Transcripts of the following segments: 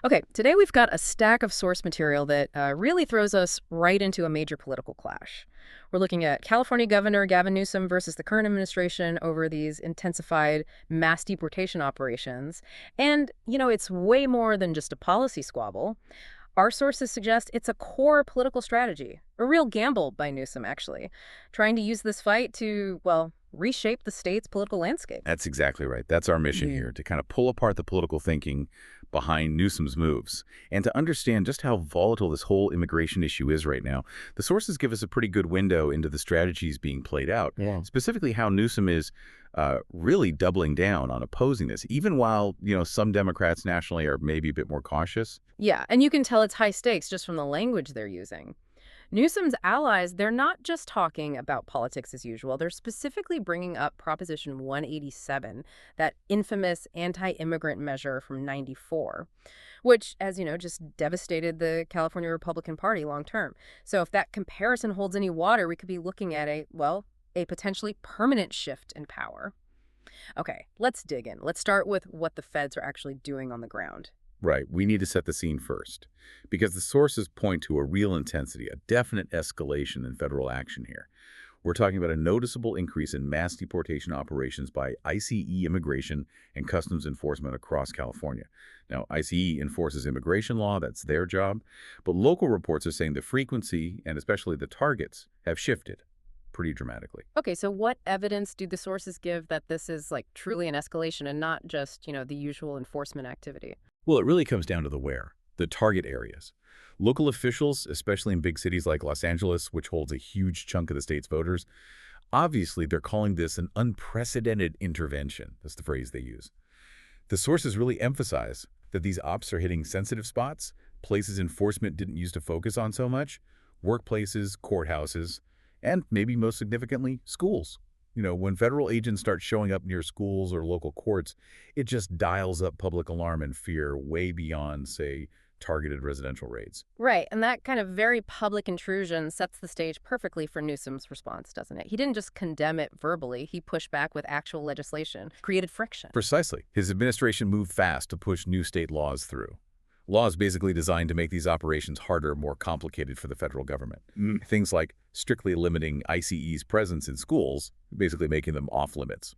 Okay, today we've got a stack of source material that really throws us right into a major political clash. We're looking at California Governor Gavin Newsom versus the current administration over these intensified mass deportation operations. And, it's way more than just a policy squabble. Our sources suggest it's a core political strategy, a real gamble by Newsom, actually, trying to use this fight to, well, reshape the state's political landscape. That's exactly right. That's our mission Mhm. here, to kind of pull apart the political thinking behind Newsom's moves and to understand just how volatile this whole immigration issue is right now. The sources give us a pretty good window into the strategies being played out, Yeah. specifically how Newsom is really doubling down on opposing this, even while, some Democrats nationally are maybe a bit more cautious. Yeah, and you can tell it's high stakes just from the language they're using. Newsom's allies, they're not just talking about politics as usual. They're specifically bringing up Proposition 187, that infamous anti-immigrant measure from '94, which, as you know, just devastated the California Republican Party long term. So if that comparison holds any water, we could be looking at a potentially permanent shift in power. Okay, let's dig in. Let's start with what the feds are actually doing on the ground. Right. We need to set the scene first, because the sources point to a real intensity, a definite escalation in federal action here. We're talking about a noticeable increase in mass deportation operations by ICE immigration and customs enforcement across California. Now, ICE enforces immigration law, that's their job, but local reports are saying the frequency and especially the targets have shifted pretty dramatically. Okay, so what evidence do the sources give that this is like truly an escalation and not just, the usual enforcement activity? Well, it really comes down to the where, the target areas. Local officials, especially in big cities like Los Angeles, which holds a huge chunk of the state's voters, obviously they're calling this an unprecedented intervention. That's the phrase they use. The sources really emphasize that these ops are hitting sensitive spots, places enforcement didn't used to focus on so much, workplaces, courthouses, and maybe most significantly, schools. When federal agents start showing up near schools or local courts, it just dials up public alarm and fear way beyond, say, targeted residential raids. Right, and that kind of very public intrusion sets the stage perfectly for Newsom's response, doesn't it? He didn't just condemn it verbally, he pushed back with actual legislation, created friction. Precisely. His administration moved fast to push new state laws through. Laws basically designed to make these operations harder, more complicated for the federal government. Things like strictly limiting ICE's presence in schools, basically making them off limits.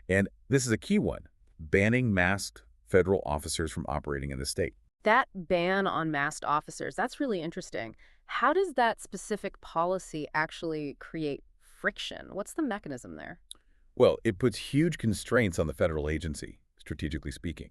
And this is a key one, banning masked federal officers from operating in the state. That ban on masked officers, that's really interesting. How does that specific policy actually create friction? What's the mechanism there? Well, it puts huge constraints on the federal agency, strategically speaking.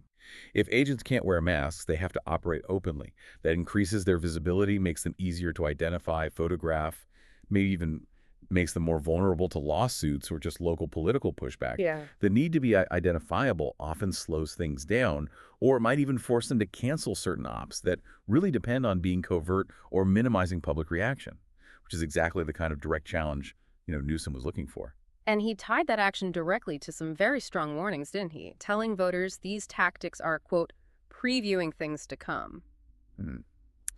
If agents can't wear masks, they have to operate openly. That increases their visibility, makes them easier to identify, photograph, maybe even makes them more vulnerable to lawsuits or just local political pushback. Yeah. The need to be identifiable often slows things down, or it might even force them to cancel certain ops that really depend on being covert or minimizing public reaction, which is exactly the kind of direct challenge, Newsom was looking for. And he tied that action directly to some very strong warnings, didn't he? Telling voters these tactics are, quote, previewing things to come. Hmm.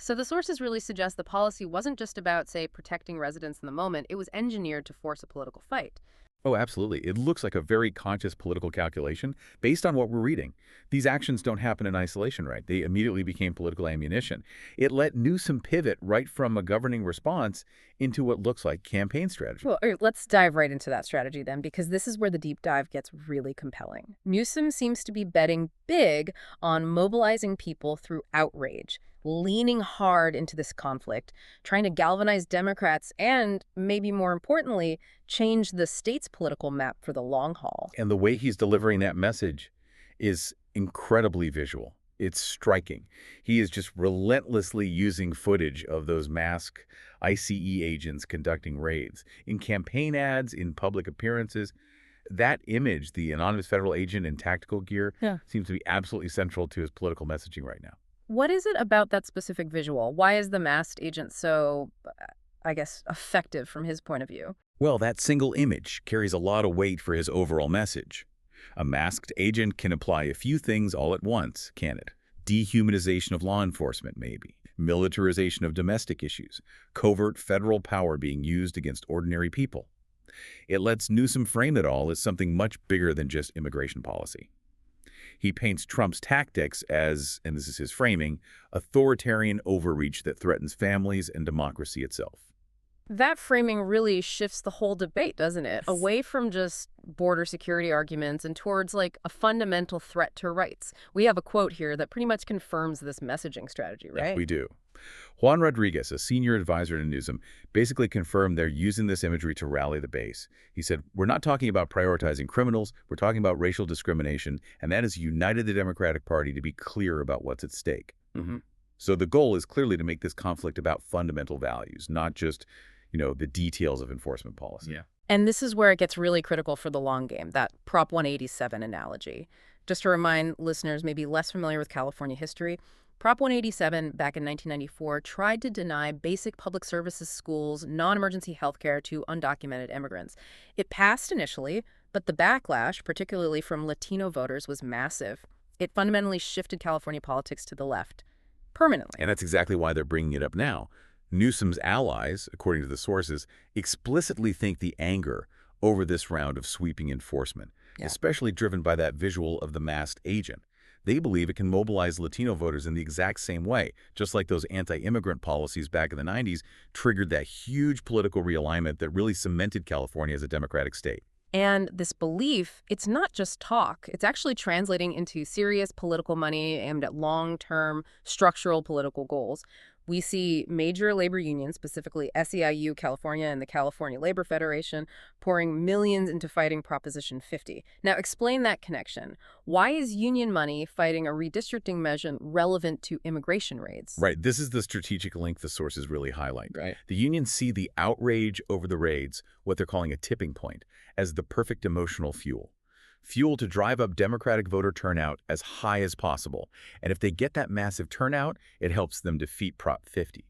So the sources really suggest the policy wasn't just about, say, protecting residents in the moment. It was engineered to force a political fight. Oh, absolutely. It looks like a very conscious political calculation based on what we're reading. These actions don't happen in isolation, right? They immediately became political ammunition. It let Newsom pivot right from a governing response into what looks like campaign strategy. Well, let's dive right into that strategy then, because this is where the deep dive gets really compelling. Newsom seems to be betting big on mobilizing people through outrage, leaning hard into this conflict, trying to galvanize Democrats and, maybe more importantly, change the state's political map for the long haul. And the way he's delivering that message is incredibly visual. It's striking. He is just relentlessly using footage of those masked ICE agents conducting raids. In campaign ads, in public appearances, that image, the anonymous federal agent in tactical gear, seems to be absolutely central to his political messaging right now. What is it about that specific visual? Why is the masked agent so, I guess, effective from his point of view? Well, that single image carries a lot of weight for his overall message. A masked agent can apply a few things all at once, can it? Dehumanization of law enforcement, maybe. Militarization of domestic issues. Covert federal power being used against ordinary people. It lets Newsom frame it all as something much bigger than just immigration policy. He paints Trump's tactics as, and this is his framing, authoritarian overreach that threatens families and democracy itself. That framing really shifts the whole debate, doesn't it? Away from just border security arguments and towards like a fundamental threat to rights. We have a quote here that pretty much confirms this messaging strategy, Yeah, right? we do. Juan Rodriguez, a senior advisor to Newsom, basically confirmed they're using this imagery to rally the base. He said, "We're not talking about prioritizing criminals, we're talking about racial discrimination, and that has united the Democratic Party to be clear about what's at stake." So the goal is clearly to make this conflict about fundamental values, not just, the details of enforcement policy. Yeah. And this is where it gets really critical for the long game, that Prop 187 analogy. Just to remind listeners maybe less familiar with California history, Prop 187 back in 1994 tried to deny basic public services, schools, non-emergency health care to undocumented immigrants. It passed initially, but the backlash, particularly from Latino voters, was massive. It fundamentally shifted California politics to the left, permanently. And that's exactly why they're bringing it up now. Newsom's allies, according to the sources, explicitly think the anger over this round of sweeping enforcement, especially driven by that visual of the masked agent. They believe it can mobilize Latino voters in the exact same way, just like those anti-immigrant policies back in the 90s triggered that huge political realignment that really cemented California as a democratic state. And this belief, it's not just talk. It's actually translating into serious political money aimed at long-term structural political goals. We see major labor unions, specifically SEIU California and the California Labor Federation, pouring millions into fighting Proposition 50. Now, explain that connection. Why is union money fighting a redistricting measure relevant to immigration raids? Right. This is the strategic link the sources really highlight. Right. The unions see the outrage over the raids, what they're calling a tipping point, as the perfect emotional fuel. Fuel to drive up Democratic voter turnout as high as possible. And if they get that massive turnout, it helps them defeat Prop 50.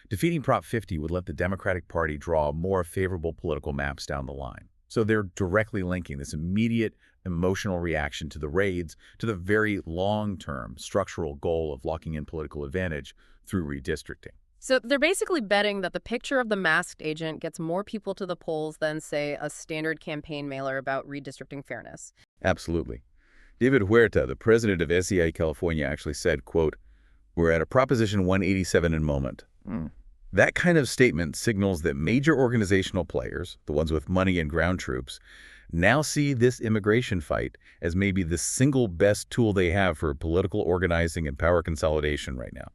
Defeating Prop 50 would let the Democratic Party draw more favorable political maps down the line. So they're directly linking this immediate emotional reaction to the raids to the very long-term structural goal of locking in political advantage through redistricting. So they're basically betting that the picture of the masked agent gets more people to the polls than, say, a standard campaign mailer about redistricting fairness. Absolutely. David Huerta, the president of SEI California, actually said, quote, "We're at a Proposition 187 in moment." That kind of statement signals that major organizational players, the ones with money and ground troops, now see this immigration fight as maybe the single best tool they have for political organizing and power consolidation right now.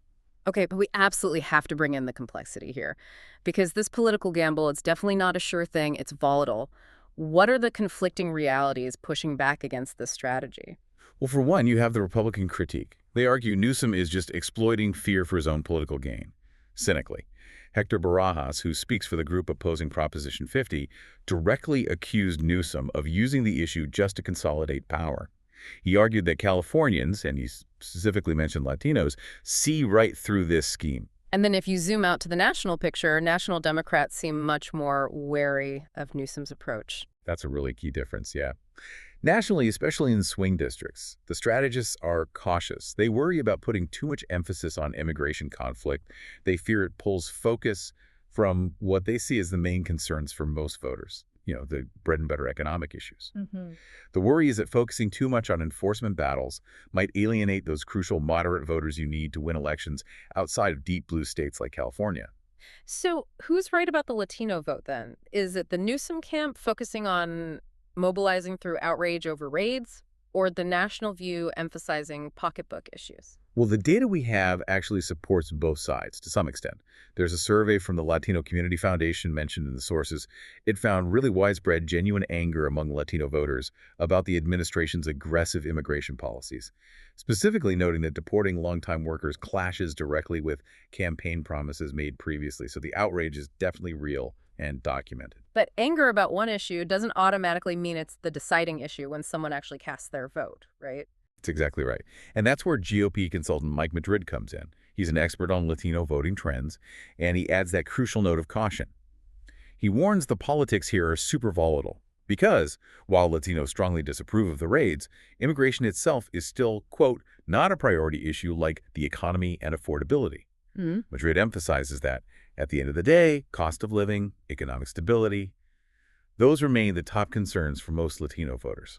Okay, but we absolutely have to bring in the complexity here, because this political gamble, it's definitely not a sure thing. It's volatile. What are the conflicting realities pushing back against this strategy? Well, for one, you have the Republican critique. They argue Newsom is just exploiting fear for his own political gain. Cynically, Hector Barajas, who speaks for the group opposing Proposition 50, directly accused Newsom of using the issue just to consolidate power. He argued that Californians, and he specifically mentioned Latinos, see right through this scheme. And then if you zoom out to the national picture, national Democrats seem much more wary of Newsom's approach. That's a really key difference, yeah. Nationally, especially in swing districts, the strategists are cautious. They worry about putting too much emphasis on immigration conflict. They fear it pulls focus from what they see as the main concerns for most voters. The bread and butter economic issues. The worry is that focusing too much on enforcement battles might alienate those crucial moderate voters you need to win elections outside of deep blue states like California. So who's right about the Latino vote then? Is it the Newsom camp focusing on mobilizing through outrage over raids, or the national view emphasizing pocketbook issues? Well, the data we have actually supports both sides to some extent. There's a survey from the Latino Community Foundation mentioned in the sources. It found really widespread, genuine anger among Latino voters about the administration's aggressive immigration policies, specifically noting that deporting longtime workers clashes directly with campaign promises made previously. So the outrage is definitely real and documented. But anger about one issue doesn't automatically mean it's the deciding issue when someone actually casts their vote, right? That's exactly right. And that's where GOP consultant Mike Madrid comes in. He's an expert on Latino voting trends, and he adds that crucial note of caution. He warns the politics here are super volatile because, while Latinos strongly disapprove of the raids, immigration itself is still, quote, not a priority issue like the economy and affordability. Madrid emphasizes that, at the end of the day, cost of living, economic stability, those remain the top concerns for most Latino voters.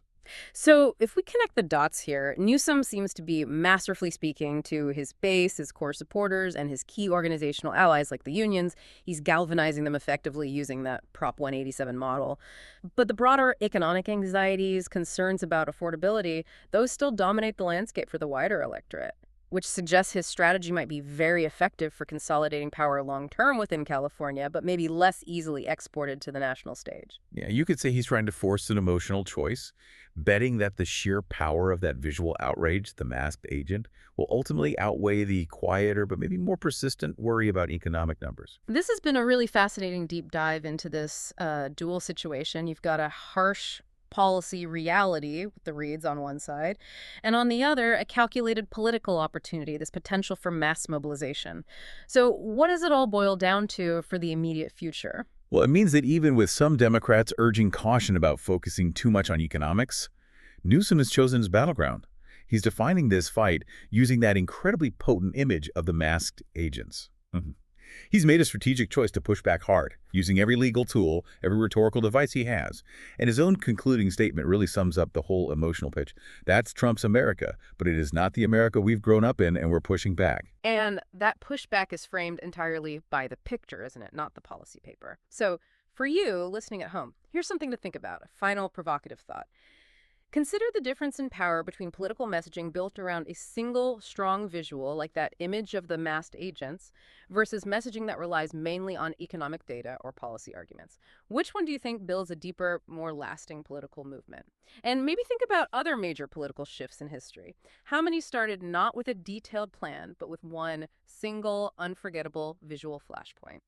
So, if we connect the dots here, Newsom seems to be masterfully speaking to his base, his core supporters, and his key organizational allies like the unions. He's galvanizing them effectively using that Prop 187 model. But the broader economic anxieties, concerns about affordability, those still dominate the landscape for the wider electorate, which suggests his strategy might be very effective for consolidating power long term within California, but maybe less easily exported to the national stage. Yeah, you could say he's trying to force an emotional choice, betting that the sheer power of that visual outrage, the masked agent, will ultimately outweigh the quieter but maybe more persistent worry about economic numbers. This has been a really fascinating deep dive into this dual situation. You've got a harsh policy reality with the reads on one side, and on the other, a calculated political opportunity, this potential for mass mobilization. So, what does it all boil down to for the immediate future? Well, it means that even with some Democrats urging caution about focusing too much on economics, Newsom has chosen his battleground. He's defining this fight using that incredibly potent image of the masked agents. He's made a strategic choice to push back hard, using every legal tool, every rhetorical device he has. And his own concluding statement really sums up the whole emotional pitch. That's Trump's America, but it is not the America we've grown up in, and we're pushing back. And that pushback is framed entirely by the picture, isn't it? Not the policy paper. So, for you listening at home, here's something to think about, a final provocative thought. Consider the difference in power between political messaging built around a single strong visual, like that image of the masked agents, versus messaging that relies mainly on economic data or policy arguments. Which one do you think builds a deeper, more lasting political movement? And maybe think about other major political shifts in history. How many started not with a detailed plan, but with one single, unforgettable visual flashpoint?